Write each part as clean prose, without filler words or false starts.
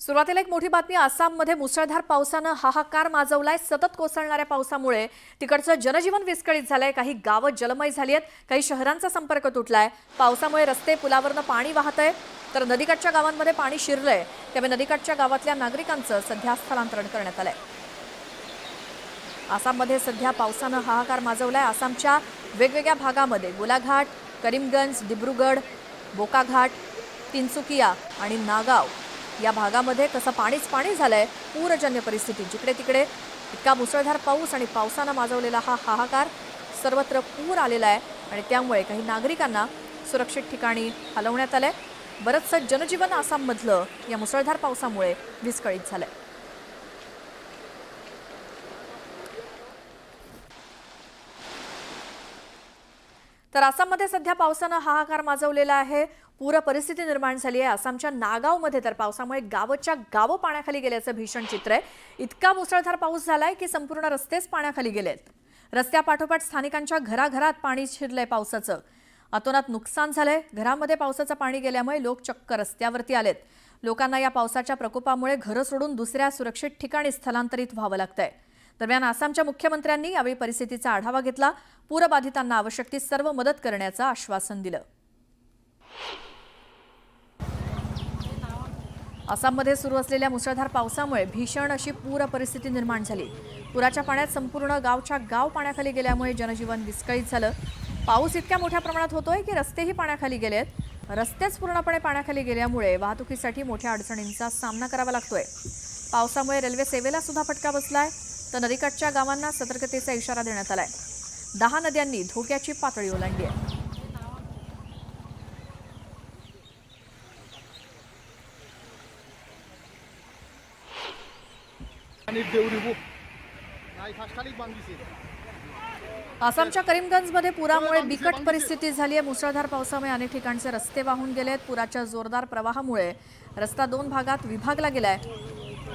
सुरुवातीला एक मोठी बातमी। आसाममध्ये मुसळधार पावसाने हाहाकार माजवलाय। सतत कोसळणाऱ्या पावसामुळे तिकडचं जनजीवन विस्कळीत झालंय। काही गावं जलमय झाली आहेत, काही शहरांचा संपर्क तुटलाय। पावसामुळे रस्ते पुलावरनं पाणी वाहतंय, तर नदीकाठच्या गावांमध्ये पाणी शिरलंय। त्यामुळे नदीकाठच्या गावातल्या नागरिकांचं सध्या स्थलांतरण करण्यात आलंय। आसाममध्ये सध्या पावसाने हाहाकार माजवलाय। आसामच्या वेगवेगळ्या भागामध्ये गोलाघाट, करीमगंज, डिब्रुगड, बोकाघाट, तिनसुकिया आणि नागाव या भागामध्ये कसं पाणीच पाणी झालंय। पूरजन्य परिस्थिती, जिकडे तिकडे इतका मुसळधार पाऊस आणि पावसाने माजवलेला हा हाहाकार, सर्वत्र पूर आलेला आहे आणि त्यामुळे काही नागरिकांना सुरक्षित ठिकाणी हलवण्यात आलंय। बरंचसं जनजीवन आसाममधलं या मुसळधार पावसामुळे विस्कळीत झालंय। तर आसाममध्ये सध्या पावसाने हाहाकार माजवलेला आहे। पूर परिस्थिती निर्माण झाली आहे। आसामच्या नागावमध्ये तर पावसामुळे गावच्या गावं पाण्याखाली गेल्याचं भीषण चित्र आहे। इतका मुसळधार पाऊस झालाय की संपूर्ण रस्तेच पाण्याखाली गेलेत। रस्त्यापाठोपाठ स्थानिकांच्या घराघरात पाणी शिरलंय। पावसाचं अतोनात नुकसान झालंय। घरामध्ये पावसाचं पाणी गेल्यामुळे लोक चक्क रस्त्यावरती आलेत। लोकांना या पावसाच्या प्रकोपामुळे घरं सोडून दुसऱ्या सुरक्षित ठिकाणी स्थलांतरित व्हावं लागतंय। दरम्यान आसामच्या मुख्यमंत्र्यांनी यावेळी परिस्थितीचा आढावा घेतला। पूरबाधितांना आवश्यक ती सर्व मदत करण्याचं आश्वासन दिलं। आसाममध्ये सुरू असलेल्या मुसळधार पावसामुळे भीषण अशी पूर परिस्थिती निर्माण झाली। पुराच्या पाण्यात संपूर्ण गावच्या गाव पाण्याखाली गेल्यामुळे जनजीवन विस्कळीत झालं। पाऊस इतक्या मोठ्या प्रमाणात होतोय की रस्तेही पाण्याखाली गेलेत। रस्तेच पूर्णपणे पाण्याखाली गेल्यामुळे वाहतुकीसाठी मोठ्या अडचणींचा सामना करावा लागतोय। पावसामुळे रेल्वे सेवेला सुद्धा फटका बसलाय, तर नदीकाठच्या गावांना सतर्कतेचा इशारा देण्यात आलाय। 10 नद्यांनी धोक्याची पातळी ओलांडली आहे। आसामच्या करीमगंजमध्ये पुरामुळे बिकट परिस्थिती झाली आहे। मुसळधार पावसामुळे अनेक ठिकाणचे रस्ते वाहून गेलेत। पुराच्या जोरदार प्रवाहामुळे रस्ता 2 भागात विभागला गेलाय।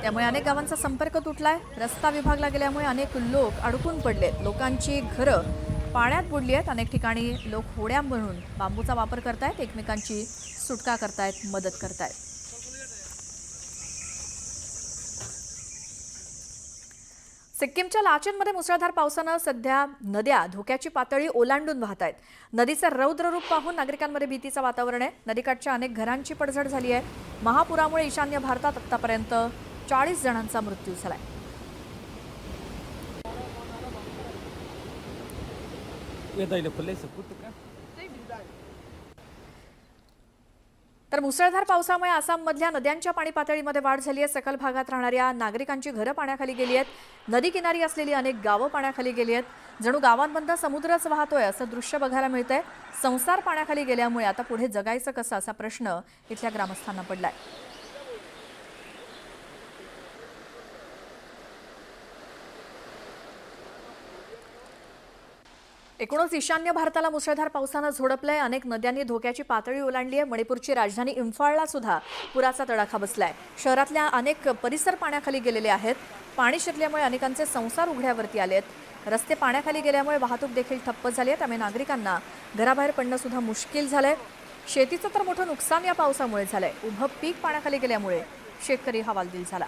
त्यामुळे अनेक गावांचा संपर्क तुटलाय। रस्ता विभागला गेल्यामुळे अनेक लोक अडकून पडलेत। लोकांची घरं पाण्यात बुडली आहेत। अनेक ठिकाणी लोक होड्या बनवून बांबूचा वापर करतायत, एकमेकांची सुटका करतायत, मदत करतायत। सिक्कीमच्या लाचेनमध्ये मुसळधार पावसानं सध्या नद्या धोक्याची पातळी ओलांडून वाहत आहेत। नदीचं रौद्र रूप पाहून नागरिकांमध्ये भीतीचं वातावरण आहे। नदीकाठच्या अनेक घरांची पडझड झाली आहे। महापुरामुळे ईशान्य भारतात आतापर्यंत 40 जणांचा मृत्यू झालाय। तर मुसळधार पावसामुळे आसाममधल्या नद्यांच्या पाणी पातळीमध्ये वाढ झाली आहे। सखल भागात राहणाऱ्या नागरिकांची घरं पाण्याखाली गेली आहेत। नदी किनारी असलेली अनेक गावं पाण्याखाली गेली आहेत। जणू गावांमधून समुद्रच वाहतोय असं दृश्य बघायला मिळतंय। संसार पाण्याखाली गेल्यामुळे आता पुढे जगायचं कसं असा प्रश्न इथल्या ग्रामस्थांना पडलाय। एकूणच ईशान्य भारताला मुसळधार पावसानं झोडपलंय। अनेक नद्यांनी धोक्याची पातळी ओलांडली आहे। मणिपूरची राजधानी इम्फाळला सुद्धा पुराचा तडाखा बसलाय। शहरातल्या अनेक परिसर पाण्याखाली गेलेले आहेत। पाणी शिरल्यामुळे अनेकांचे संसार उघड्यावरती आलेत। रस्ते पाण्याखाली गेल्यामुळे वाहतूक देखील ठप्प झाली आहे। त्यामुळे नागरिकांना घराबाहेर पडणं सुद्धा मुश्किल झालंय। शेतीचं तर मोठं नुकसान या पावसामुळे झालंय। उभं पीक पाण्याखाली गेल्यामुळे शेतकरी हवालदिल झाला।